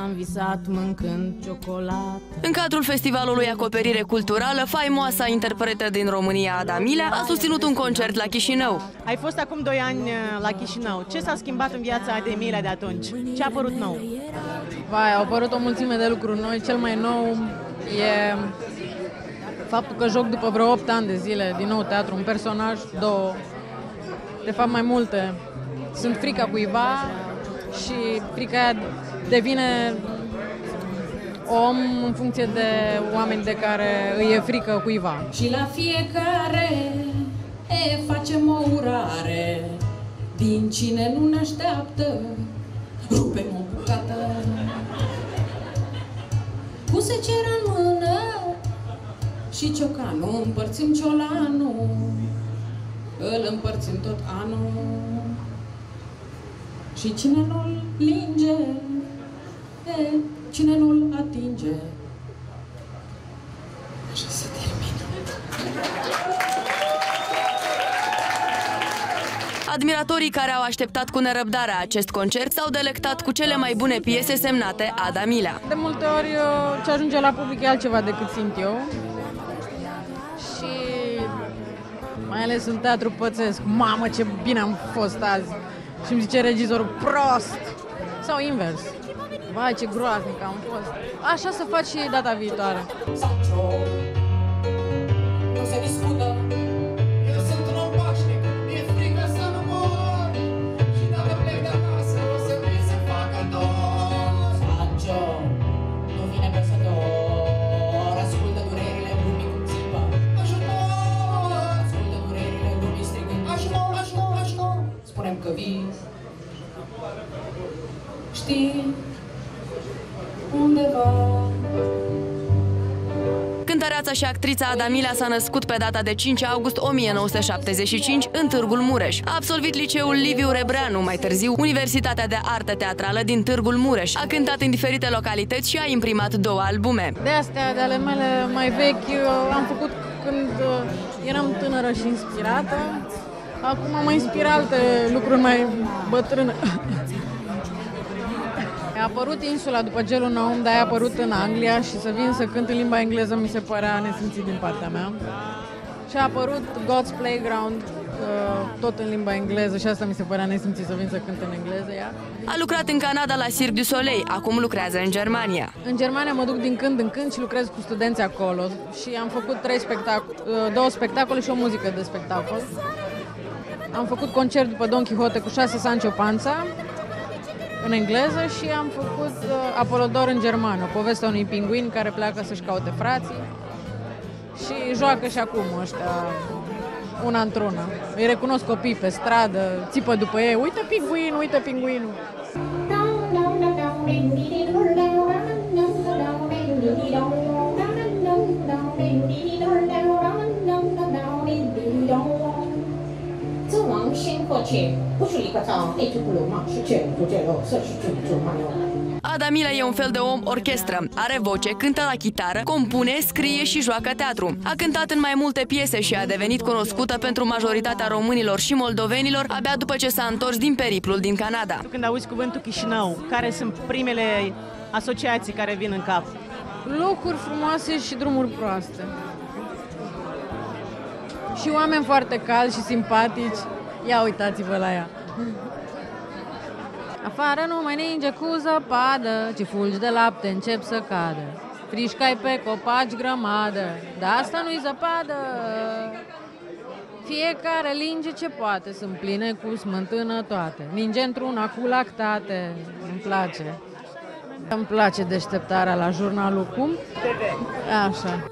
am visat mâncând ciocolată. În cadrul festivalului Acoperire Culturală, faimoasa interpretă din România Ada Milea a susținut un concert la Chișinău. Ai fost acum 2 ani la Chișinău. Ce s-a schimbat în viața Adei Milea de atunci? Ce a apărut nou? Vai, au apărut o mulțime de lucruri noi. Cel mai nou e faptul că joc după vreo 8 ani de zile din nou teatru, un personaj, 2, de fapt mai multe. Sunt frica cuiva și frica aia devine om în funcție de oameni de care îi e frică cuiva. Și la fiecare facem o urare, din cine nu ne așteaptă, rupem o bucată. Cu secera în mână și ciocanul, împărțim ciolanul, îl împărțim tot anul. Și cine nu-l linge, cine nu-l atinge, așa se termină. Admiratorii care au așteptat cu nerăbdare acest concert s-au delectat cu cele mai bune piese semnate Ada Milea. De multe ori ce ajunge la public e altceva decât simt eu. Și mai ales în teatru pățesc, mamă ce bine am fost azi. Și îmi zice regizorul, prost! Sau invers. Vai, ce groaznic am fost. Așa să faci și data viitoare. Nu se discută. Eu sunt un om pașnic, mi-e frică să nu mor. Și dacă plec de acasă, o să vin să facă dor. Sancho, nu vine păsător. Ascultă durerile lumii cum țipă. Ajutor! Ascultă durerile lumii strigând. Ajutor, ajutor, ajutor! Spunem că vii. Știi undeva. Cântăreața și actrița Ada Milea s-a născut pe data de 5 august 1975 în Târgul Mureș. A absolvit liceul Liviu Rebreanu, mai târziu Universitatea de Artă Teatrală din Târgul Mureș. A cântat în diferite localități și a imprimat 2 albume. De astea, de ale mele mai vechi, am făcut când eram tânără și inspirată. Acum mă inspiră alte lucruri mai bătrâne. A apărut Insula după Gelul Naum, dar a apărut în Anglia și să vin să cânt în limba engleză mi se părea nesimțit din partea mea. Și a apărut God's Playground, tot în limba engleză și asta mi se părea nesimțit să vin să cânt în engleză ea. A lucrat în Canada la Cirque du Soleil, acum lucrează în Germania. În Germania mă duc din când în când și lucrez cu studenți acolo și am făcut 2 spectacole și o muzică de spectacol. Am făcut concert după Don Quixote cu 6 Sancho Panza în engleză și am făcut Apolodor în germană, povestea unui pinguin care pleacă să-și caute frații și joacă și acum ăștia una într-una. Îi recunosc copii pe stradă, țipă după ei, uite pinguinul, uite pinguinul. Ada Milea e un fel de om orchestră. Are voce, cântă la chitară, compune, scrie și joacă teatru. A cântat în mai multe piese și a devenit cunoscută pentru majoritatea românilor și moldovenilor abia după ce s-a întors din periplul din Canada. Când auzi cuvântul Chișinău, care sunt primele asociații care vin în cap? Locuri frumoase și drumuri proaste. Și oameni foarte calzi și simpatici. Ia uitați-vă la ea. Afară nu mai ninge cu zăpadă, ci fulgi de lapte încep să cadă. Frișcai pe copaci grămadă, dar asta nu-i zăpadă. Fiecare linge ce poate, sunt pline cu smântână toate. Ninge într-una cu lactate, îmi place. Îmi place deșteptarea la jurnalul Cum. Așa.